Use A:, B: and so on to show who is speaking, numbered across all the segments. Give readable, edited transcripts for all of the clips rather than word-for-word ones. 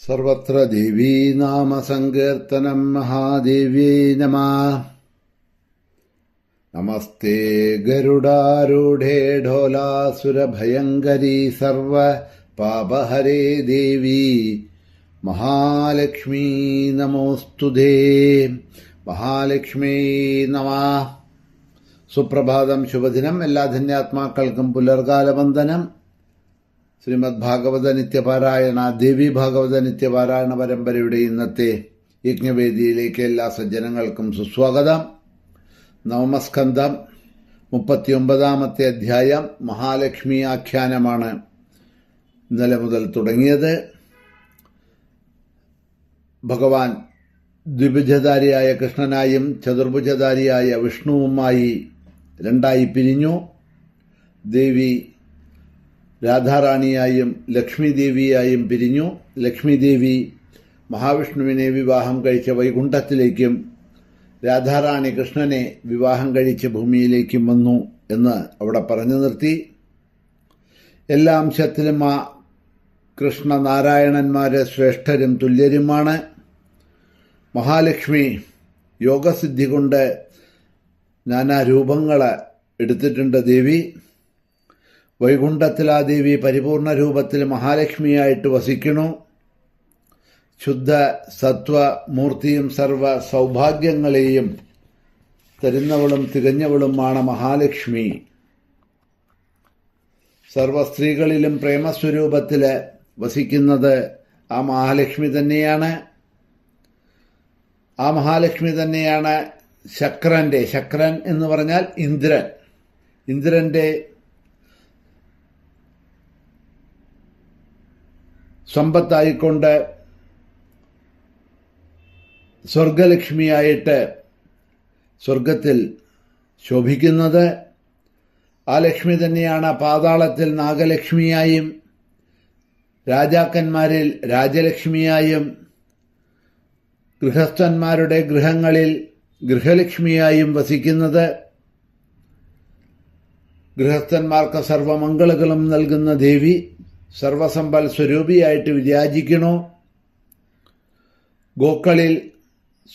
A: സർവത്ര ദേവീ നാമ സങ്കീർത്തനം മഹാദേവ്യേ നമഃ. നമസ്തേ ഗരുഡാരൂഢേ ഢോലാസുരഭയങ്കരീ സർവ പാപഹരേ ദേവി മഹാലക്ഷ്മീ നമോസ്തുതേ. മഹാലക്ഷ്മീ നമഃ. സുപ്രഭാതം, ശുഭദിനം. എല്ലാ ധന്യാത്മാക്കൾക്കും പുലർകാല വന്ദനം. ശ്രീമദ് ഭാഗവത നിത്യപാരായണ ദേവി ഭാഗവത നിത്യപാരായണ പരമ്പരയുടെ ഇന്നത്തെ യജ്ഞവേദിയിലേക്ക് എല്ലാ സജ്ജനങ്ങൾക്കും സുസ്വാഗതം. നവമസ്കന്ധം 39-ാമത്തെ അധ്യായം മഹാലക്ഷ്മി ആഖ്യാനമാണ് ഇന്നലെ മുതൽ തുടങ്ങിയത്. ഭഗവാൻ ദ്വിഭുജധാരിയായ കൃഷ്ണനായും ചതുർഭുജധാരിയായ വിഷ്ണുവുമായി രണ്ടായി പിരിഞ്ഞു. ദേവി രാധാറാണിയായും ലക്ഷ്മി ദേവിയായും പിരിഞ്ഞു. ലക്ഷ്മി ദേവി മഹാവിഷ്ണുവിനെ വിവാഹം കഴിച്ച വൈകുണ്ഠത്തിലേക്കും രാധാറാണി കൃഷ്ണനെ വിവാഹം കഴിച്ച് ഭൂമിയിലേക്കും വന്നു എന്ന് അവിടെ പറഞ്ഞു നിർത്തി. എല്ലാ അംശത്തിലും ആ കൃഷ്ണനാരായണന്മാരെ ശ്രേഷ്ഠരും തുല്യരുമാണ്. മഹാലക്ഷ്മി യോഗസിദ്ധി കൊണ്ട് നാനാരൂപങ്ങൾ എടുത്തിട്ടുണ്ട്. ദേവി വൈകുണ്ഠത്തിൽ ആ ദേവി പരിപൂർണ രൂപത്തിൽ മഹാലക്ഷ്മിയായിട്ട് വസിക്കണു. ശുദ്ധ സത്വ മൂർത്തിയും സർവ സൗഭാഗ്യങ്ങളെയും തരുന്നവളും തികഞ്ഞവളുമാണ് മഹാലക്ഷ്മി. സർവ സ്ത്രീകളിലും പ്രേമസ്വരൂപത്തിൽ വസിക്കുന്നത് ആ മഹാലക്ഷ്മി തന്നെയാണ്. ആ മഹാലക്ഷ്മി തന്നെയാണ് ശക്രൻ എന്ന് പറഞ്ഞാൽ ഇന്ദ്രന്റെ സമ്പത്തായിക്കൊണ്ട് സ്വർഗലക്ഷ്മിയായിട്ട് സ്വർഗത്തിൽ ശോഭിക്കുന്നത്. ആ ലക്ഷ്മി തന്നെയാണ് പാതാളത്തിൽ നാഗലക്ഷ്മിയായും രാജാക്കന്മാരിൽ രാജലക്ഷ്മിയായും ഗൃഹസ്ഥന്മാരുടെ ഗൃഹങ്ങളിൽ ഗൃഹലക്ഷ്മിയായും വസിക്കുന്നത്. ഗൃഹസ്ഥന്മാർക്ക് സർവമംഗളങ്ങളും നൽകുന്ന ദേവി സർവസമ്പൽ സ്വരൂപിയായിട്ട് വിരാജിക്കണു. ഗോക്കളിൽ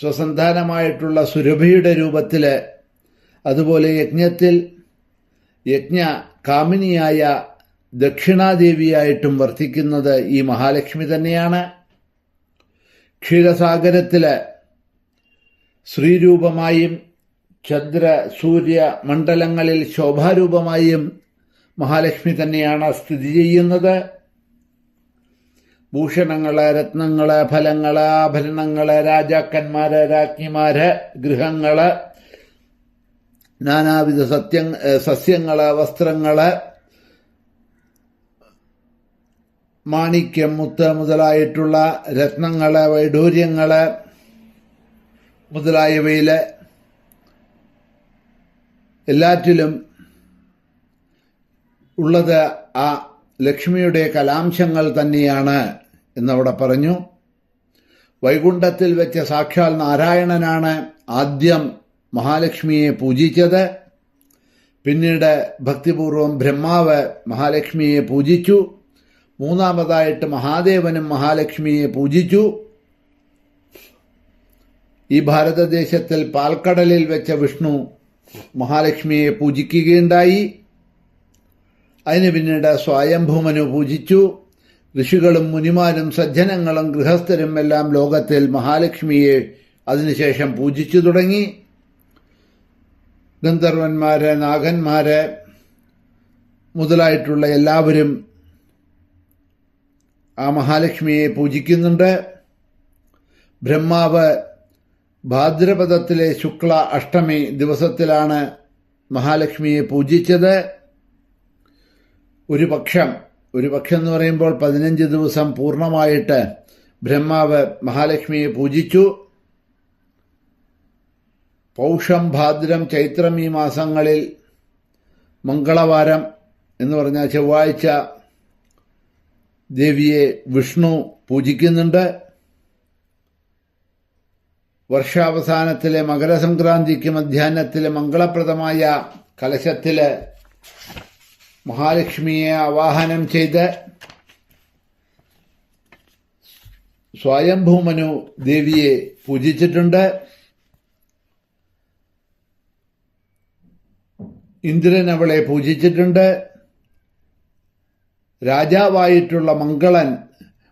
A: സ്വസന്താനമായിട്ടുള്ള സുരഭിയുടെ രൂപത്തിൽ, അതുപോലെ യജ്ഞത്തിൽ യജ്ഞ കാമിനിയായ ദക്ഷിണാദേവിയായിട്ടും വർത്തിക്കുന്നത് ഈ മഹാലക്ഷ്മി തന്നെയാണ്. ക്ഷീരസാഗരത്തിൽ ശ്രീരൂപമായും ചന്ദ്ര സൂര്യ മണ്ഡലങ്ങളിൽ ശോഭാരൂപമായും മഹാലക്ഷ്മി തന്നെയാണ് സ്ഥിതി ചെയ്യുന്നത്. ഭൂഷണങ്ങള്, രത്നങ്ങള്, ഫലങ്ങള്, ആഭരണങ്ങള്, രാജാക്കന്മാര്, രാജ്ഞിമാര്, ഗൃഹങ്ങള്, നാനാവിധ സസ്യങ്ങള്, വസ്ത്രങ്ങള്, മാണിക്യം, മുത്ത് മുതലായിട്ടുള്ള രത്നങ്ങള്, വൈഡൂര്യങ്ങള് മുതലായവയില് എല്ലാറ്റിലും ഉള്ളത് ആ ലക്ഷ്മിയുടെ കലാംശങ്ങൾ തന്നെയാണ് എന്നവിടെ പറഞ്ഞു. വൈകുണ്ഠത്തിൽ വെച്ച് സാക്ഷാൽ നാരായണനാണ് ആദ്യം മഹാലക്ഷ്മിയെ പൂജിച്ചത്. പിന്നീട് ഭക്തിപൂർവം ബ്രഹ്മാവ് മഹാലക്ഷ്മിയെ പൂജിച്ചു. മൂന്നാമതായിട്ട് മഹാദേവനും മഹാലക്ഷ്മിയെ പൂജിച്ചു. ഈ ഭാരതദേശത്തിൽ പാൽക്കടലിൽ വെച്ച വിഷ്ണു മഹാലക്ഷ്മിയെ പൂജിക്കുകയുണ്ടായി. അതിന് പിന്നീട് സ്വയംഭൂമനു പൂജിച്ചു. ഋഷികളും മുനിമാരും സജ്ജനങ്ങളും ഗൃഹസ്ഥരും എല്ലാം ലോകത്തിൽ മഹാലക്ഷ്മിയെ അതിനുശേഷം പൂജിച്ചു തുടങ്ങി. ഗന്ധർവന്മാര്, നാഗന്മാര് മുതലായിട്ടുള്ള എല്ലാവരും ആ മഹാലക്ഷ്മിയെ പൂജിക്കുന്നുണ്ട്. ബ്രഹ്മാവ് ഭാദ്രപദത്തിലെ ശുക്ല അഷ്ടമി ദിവസത്തിലാണ് മഹാലക്ഷ്മിയെ പൂജിച്ചത്. ഒരു പക്ഷം എന്ന് പറയുമ്പോൾ 15 ദിവസം പൂർണ്ണമായിട്ട് ബ്രഹ്മാവ് മഹാലക്ഷ്മിയെ പൂജിച്ചു. പൗഷം, ഭാദ്രം, ചൈത്രം ഈ മാസങ്ങളിൽ മംഗളവാരം എന്ന് പറഞ്ഞാൽ ചൊവ്വാഴ്ച ദേവിയെ വിഷ്ണു പൂജിക്കുന്നുണ്ട്. വർഷാവസാനത്തിലെ മകരസംക്രാന്തിക്ക് മധ്യാഹ്നത്തിലെ മംഗളപ്രദമായ കലശത്തില് മഹാലക്ഷ്മിയെ ആവാഹനം ചെയ്ത് സ്വയംഭൂമനു ദേവിയെ പൂജിച്ചിട്ടുണ്ട്. ഇന്ദ്രൻ അവളെ പൂജിച്ചിട്ടുണ്ട്. രാജാവായിട്ടുള്ള മംഗളൻ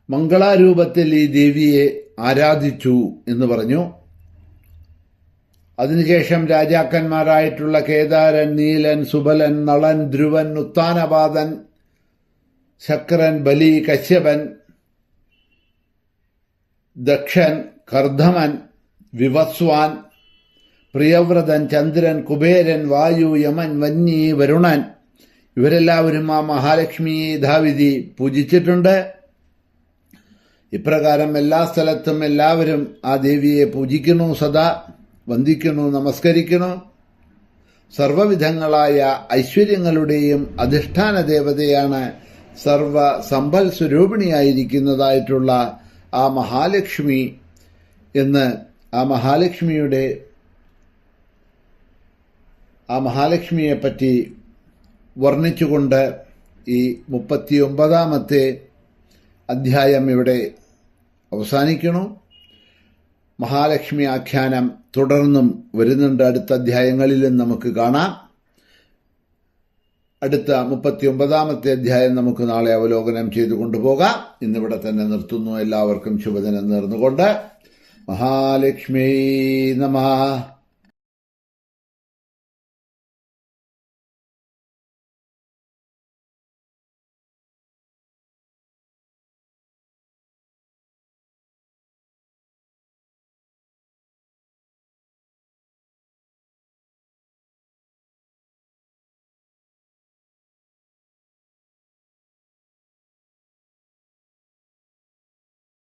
A: മംഗളാരൂപത്തിൽ ഈ ദേവിയെ ആരാധിച്ചു എന്ന് പറഞ്ഞു. അതിനുശേഷം രാജാക്കന്മാരായിട്ടുള്ള കേദാരൻ, നീലൻ, സുബലൻ, നളൻ, ധ്രുവൻ, ഉത്താനപാദൻ, ശക്രൻ, ബലി, കശ്യപൻ, ദക്ഷൻ, കർദ്ധമൻ, വിവസ്വാൻ, പ്രിയവ്രതൻ, ചന്ദ്രൻ, കുബേരൻ, വായു, യമൻ, വന്നി, വരുണൻ ഇവരെല്ലാവരും ആ മഹാലക്ഷ്മിയെ യഥാവിധി പൂജിച്ചിട്ടുണ്ട്. ഇപ്രകാരം എല്ലാ സ്ഥലത്തും എല്ലാവരും ആ ദേവിയെ പൂജിക്കുന്നു, സദാ വന്ദിക്കുന്നു, നമസ്കരിക്കുന്നു. സർവവിധങ്ങളായ ഐശ്വര്യങ്ങളുടെയും അധിഷ്ഠാന ദേവതയാണ്, സർവ സമ്പൽ സ്വരൂപിണിയായിരിക്കുന്നതായിട്ടുള്ള ആ മഹാലക്ഷ്മി എന്ന് ആ മഹാലക്ഷ്മിയെപ്പറ്റി വർണ്ണിച്ചുകൊണ്ട് ഈ 39-ാമത്തെ അധ്യായം ഇവിടെ അവസാനിക്കുന്നു. മഹാലക്ഷ്മി ആഖ്യാനം തുടർന്നും വരുന്നുണ്ട്. അടുത്ത അധ്യായങ്ങളിലും നമുക്ക് കാണാം. അടുത്ത 39-ാമത്തെ അധ്യായം നമുക്ക് നാളെ അവലോകനം ചെയ്തു കൊണ്ടുപോകാം. ഇന്നിവിടെ തന്നെ നിർത്തുന്നു. എല്ലാവർക്കും ശുഭദിനം നേർന്നുകൊണ്ട് മഹാലക്ഷ്മി നമഃ.